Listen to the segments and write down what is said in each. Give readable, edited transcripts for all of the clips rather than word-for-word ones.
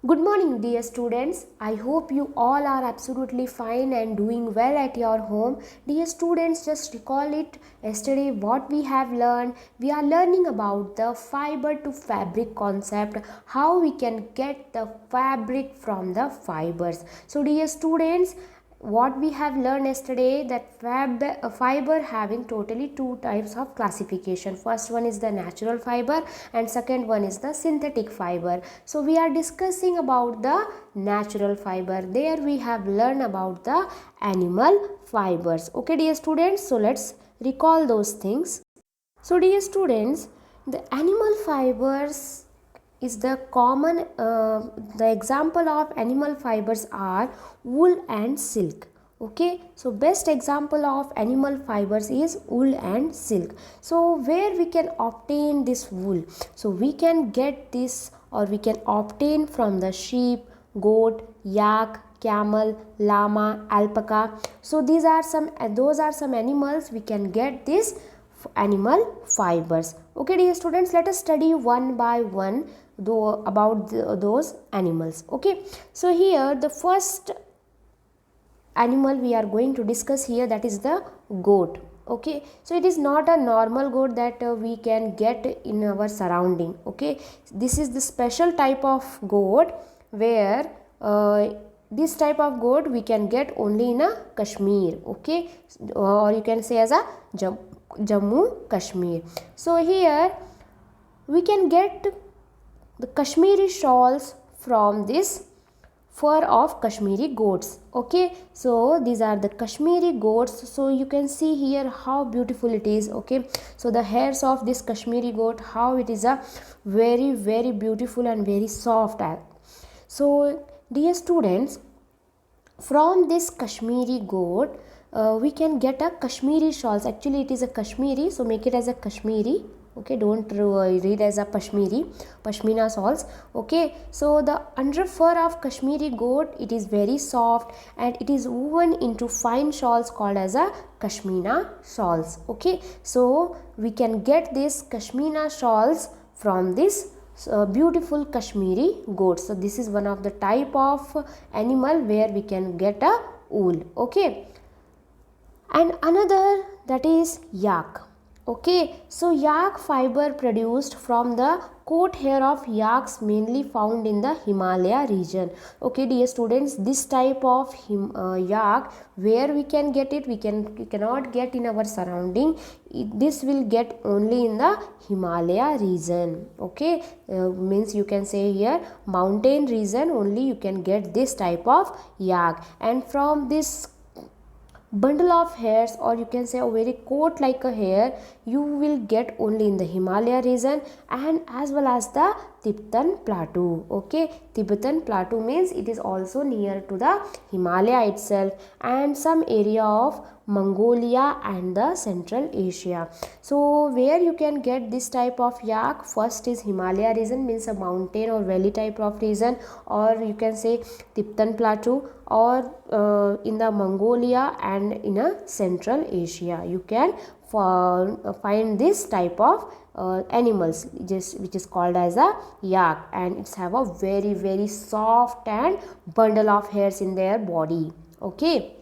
Good morning, dear students. I hope you all are absolutely fine and doing well at your home. Dear students, just recall it yesterday what we have learned. We are learning about the fiber to fabric concept, how we can get the fabric from the fibers. So, dear students, what we have learned yesterday that fiber having totally two types of classification. First one is the natural fiber and second one is the synthetic fiber. So we are discussing about the natural fiber. There we have learned about the animal fibers. Okay, dear students, so let's recall those things. So dear students, the animal fibers is the common the example of animal fibers are wool and silk. Okay, so best example of animal fibers is wool and silk. So where we can obtain this wool? So we can get this or we can obtain from the sheep, goat, yak, camel, llama, alpaca. So those are some animals we can get this animal fibers. Okay, dear students, let us study one by one about those animals. Okay, so here the first animal we are going to discuss here, that is the goat. Okay, so it is not a normal goat that we can get in our surrounding. Okay, this is the special type of goat where this type of goat we can get only in a Kashmir. Okay, or you can say as a Jammu Kashmir. So here we can get the Kashmiri shawls from this fur of Kashmiri goats. Okay, so these are the Kashmiri goats. So you can see here how beautiful it is. Okay, so the hairs of this Kashmiri goat, how it is a very beautiful and very soft. So dear students, from this Kashmiri goat we can get a Kashmiri shawls. Actually it is a Kashmiri, so make it as a Kashmiri. Okay, don't read as a pashmina shawls. Okay, so the under fur of Kashmiri goat, it is very soft and it is woven into fine shawls called as a Kashmina shawls. Okay, so we can get this Kashmina shawls from this beautiful Kashmiri goat. So this is one of the type of animal where we can get a wool. Okay, and another, that is yak. Okay, so yak fiber produced from the coat hair of yaks mainly found in the Himalaya region. Okay, dear students, this type of yak, where we can get it, we cannot get in our surrounding. This will get only in the Himalaya region. Okay, means you can say here mountain region only you can get this type of yak, and from this bundle of hairs, or you can say a very coat like a hair, you will get only in the Himalaya region and as well as the Tibetan plateau. Okay, Tibetan plateau means it is also near to the Himalaya itself and some area of Mongolia and the Central Asia. So where you can get this type of yak, first is Himalaya region, means a mountain or valley type of region, or you can say Tibetan plateau, or in the Mongolia and in a Central Asia you can find this type of animals which is called as a yak, and it's have a very soft and bundle of hairs in their body. Okay,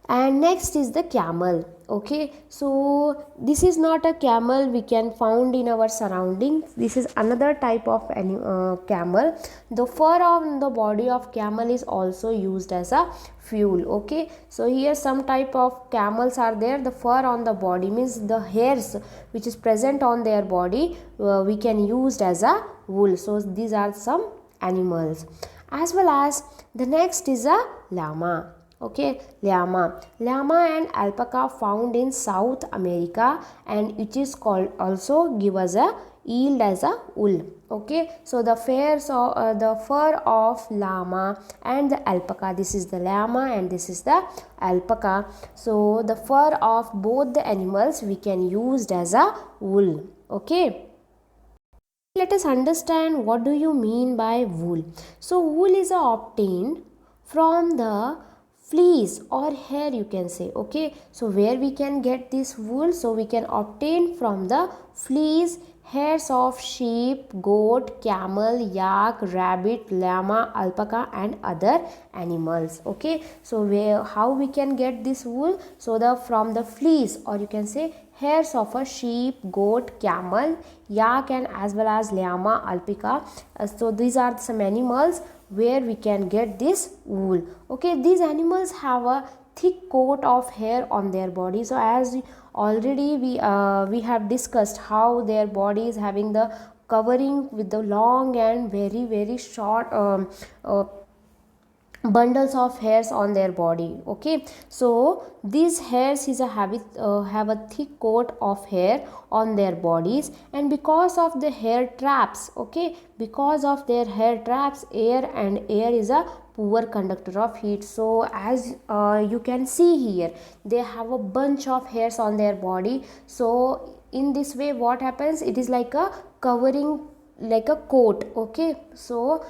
and next is the camel. Okay, so this is not a camel we can found in our surroundings. This is another type of camel. The fur on the body of camel is also used as a fuel. Okay, so here some type of camels are there. The fur on the body means the hairs which is present on their body we can use as a wool. So these are some animals. As well as the next is a llama. Okay, llama and alpaca found in South America, and it is called also give us a yield as a wool. Okay, so the fur of llama and the alpaca, this is the llama and this is the alpaca. So the fur of both the animals we can use as a wool. Okay, let us understand what do you mean by wool. So wool is obtained from the fleece or hair, you can say. Okay, so where we can get this wool? So we can obtain from the fleece, hairs of sheep, goat, camel, yak, rabbit, llama, alpaca and other animals. Okay, so how we can get this wool? So the from the fleece, or you can say hairs of a sheep, goat, camel, yak and as well as llama, alpaca. So these are some animals where we can get this wool. Okay, these animals have a thick coat of hair on their body. So as already we have discussed how their body is having the covering with the long and very short bundles of hairs on their body. Okay, so these hairs is a habit have a thick coat of hair on their bodies, and because of the hair traps, okay, because of their hair traps, air is a poor conductor of heat. So as you can see here, they have a bunch of hairs on their body. So in this way what happens, it is like a covering, like a coat. Okay, so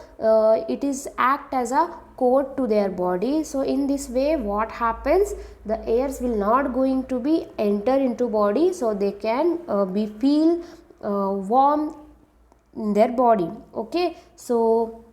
it is act as a coat to their body. So in this way what happens, the airs will not going to be enter into body, so they can be feel warm in their body. Okay, so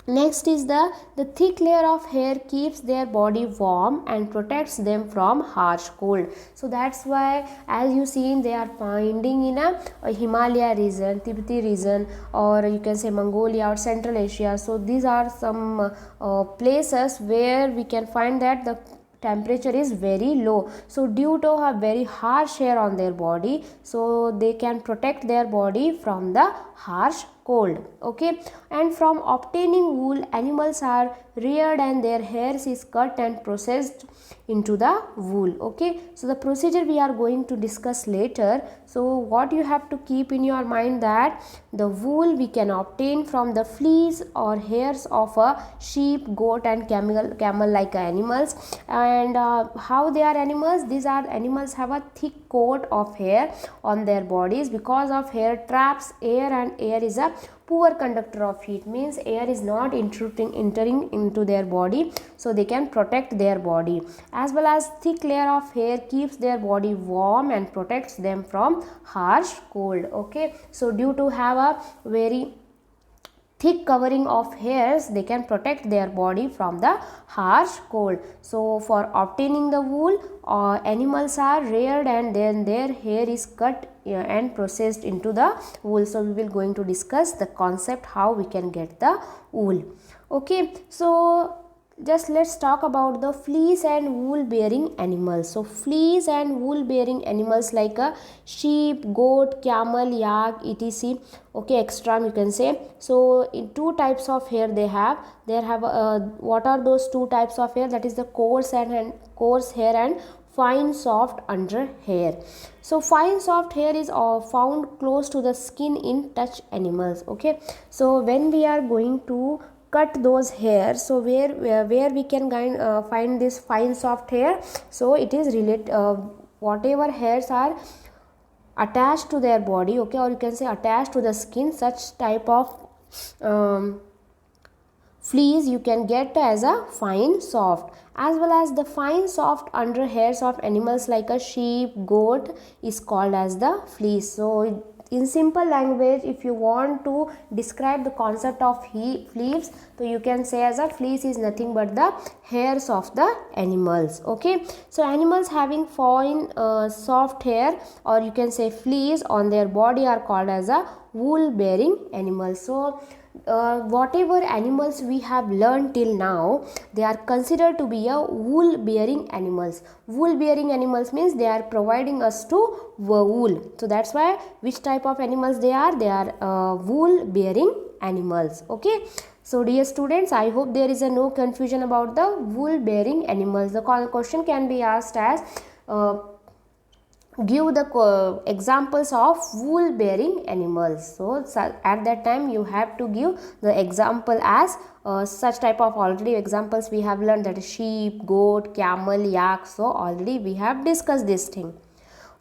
next is the thick layer of hair keeps their body warm and protects them from harsh cold. So that's why as you see, they are finding in a Himalaya region, Tibetan region, or you can say Mongolia or Central Asia. So these are some places where we can find that the temperature is very low. So due to a very harsh hair on their body, so they can protect their body from the harsh cold. Okay, and from obtaining wool, animals are reared and their hairs is cut and processed into the wool. Okay, so the procedure we are going to discuss later. So what you have to keep in your mind, that the wool we can obtain from the fleece or hairs of a sheep, goat and camel like animals. And how they are animals? These are animals have a thick coat of hair on their bodies. Because of hair traps air, and air is a poor conductor of heat, means air is not entering into their body, so they can protect their body. As well as thick layer of hair keeps their body warm and protects them from harsh cold. Okay, so due to have a very thick covering of hairs, they can protect their body from the harsh cold. So for obtaining the wool, animals are reared and then their hair is cut and processed into the wool. So we will going to discuss the concept how we can get the wool. Okay, so just let's talk about the fleece and wool bearing animals. So fleece and wool bearing animals like a sheep, goat, camel, yak, etc. Okay, extra you can say. So in two types of hair they have. What are those two types of hair? That is the coarse hair and fine soft under hair. So fine soft hair is found close to the skin in touch animals. Okay, so when we are going to cut those hairs, so where we can find this fine soft hair? So it is whatever hairs are attached to their body, okay, or you can say attached to the skin, such type of fleece you can get as a fine soft. As well as the fine soft under hairs of animals like a sheep, goat is called as the fleece. So in simple language, if you want to describe the concept of fleece, so you can say as a fleece is nothing but the hairs of the animals. Okay, so animals having fine soft hair, or you can say fleece on their body, are called as a wool bearing animals. So whatever animals we have learned till now, they are considered to be a wool bearing animals. Wool bearing animals means they are providing us to wool. So that's why which type of animals they are wool bearing animals. Okay, so dear students, I hope there is no confusion about the wool bearing animals. The question can be asked as give the examples of wool bearing animals. So at that time you have to give the example as such type of already examples we have learned, that is sheep, goat, camel, yak. So already we have discussed this thing.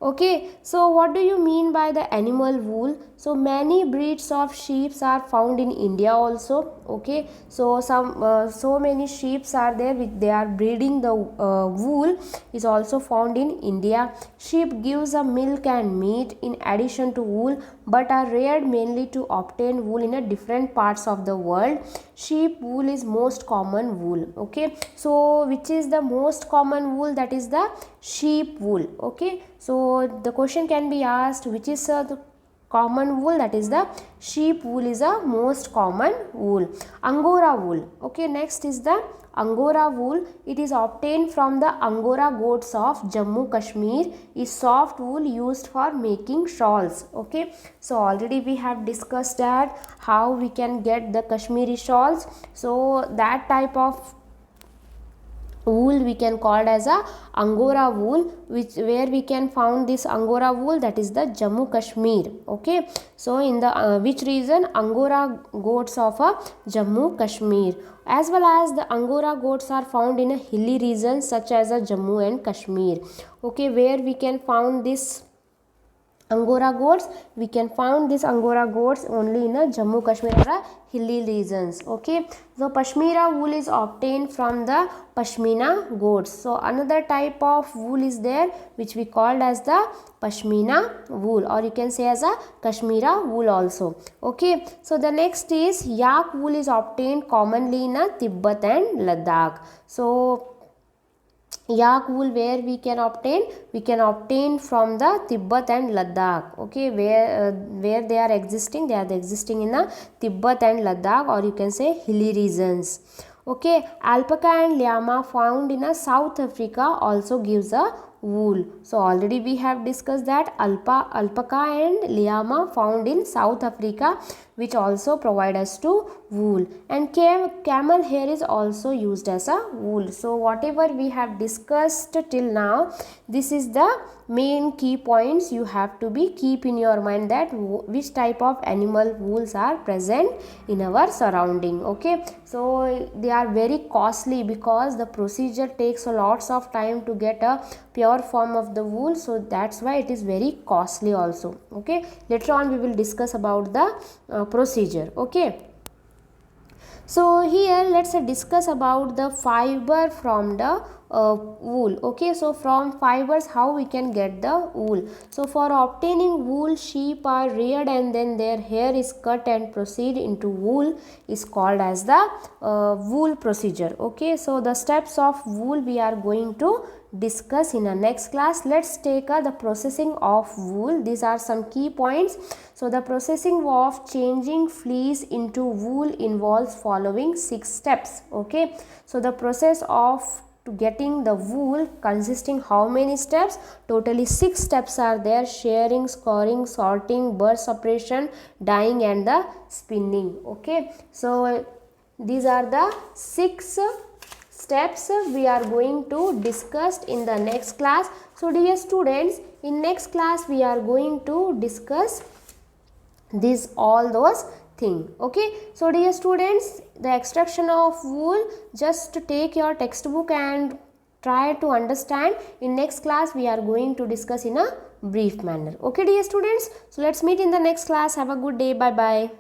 Okay, so what do you mean by the animal wool? So many breeds of sheep are found in India also. Okay, so so many sheep are there which they are breeding the wool is also found in India. Sheep gives a milk and meat in addition to wool, but are reared mainly to obtain wool in a different parts of the world. Sheep wool is most common wool. Okay, so which is the most common wool? That is the sheep wool. Okay, so the question can be asked, which is the common wool? That is the sheep wool is the most common wool. Angora wool. Okay, next is the Angora wool. It is obtained from the Angora goats of Jammu Kashmir. Is soft wool used for making shawls. Okay, so already we have discussed that how we can get the Kashmiri shawls. So that type of wool we can call as a Angora wool, which where we can found this Angora wool, that is the Jammu Kashmir. Okay, so in the which region? Angora goats of Jammu Kashmir. As well as the Angora goats are found in a hilly region such as Jammu and Kashmir. Okay, where we can found this Angora goats? We can found this Angora goats only in a Jammu Kashmir or hilly regions. Okay, so Pashmina wool is obtained from the Pashmina goats. So another type of wool is there which we called as the Pashmina wool, or you can say as a Kashmira wool also. Okay, so the next is yak wool is obtained commonly in a Tibet and Ladakh. So yak wool where we can obtain? We can obtain from the Tibet and Ladakh. Okay, where they are existing? They are existing in the Tibet and Ladakh, or you can say hilly regions. Okay, alpaca and llama found in South Africa also gives a wool. So already we have discussed that alpaca and llama found in South Africa, which also provide us to wool. And camel hair is also used as a wool. So whatever we have discussed till now, this is the main key points you have to be keep in your mind, that which type of animal wools are present in our surrounding. Okay, so they are very costly because the procedure takes a lots of time to get a pure form of the wool, so that's why it is very costly also. Okay, later on we will discuss about the procedure. Okay, so here let's discuss about the fiber from the wool. Okay, so from fibers how we can get the wool? So for obtaining wool, sheep are reared and then their hair is cut and proceed into wool is called as the wool procedure. Okay, so the steps of wool we are going to discuss in a next class. Let's take the processing of wool. These are some key points. So the processing of changing fleece into wool involves following 6 steps. Okay, so the process of to getting the wool consisting how many steps? Totally 6 steps are there: shearing, scoring, sorting, burr separation, dyeing and the spinning. Okay, so these are the 6 steps we are going to discuss in the next class. So dear students, in next class we are going to discuss all those thing. Okay, so dear students, the extraction of wool, just take your textbook and try to understand. In next class we are going to discuss in a brief manner. Okay dear students, so let's meet in the next class. Have a good day. Bye bye.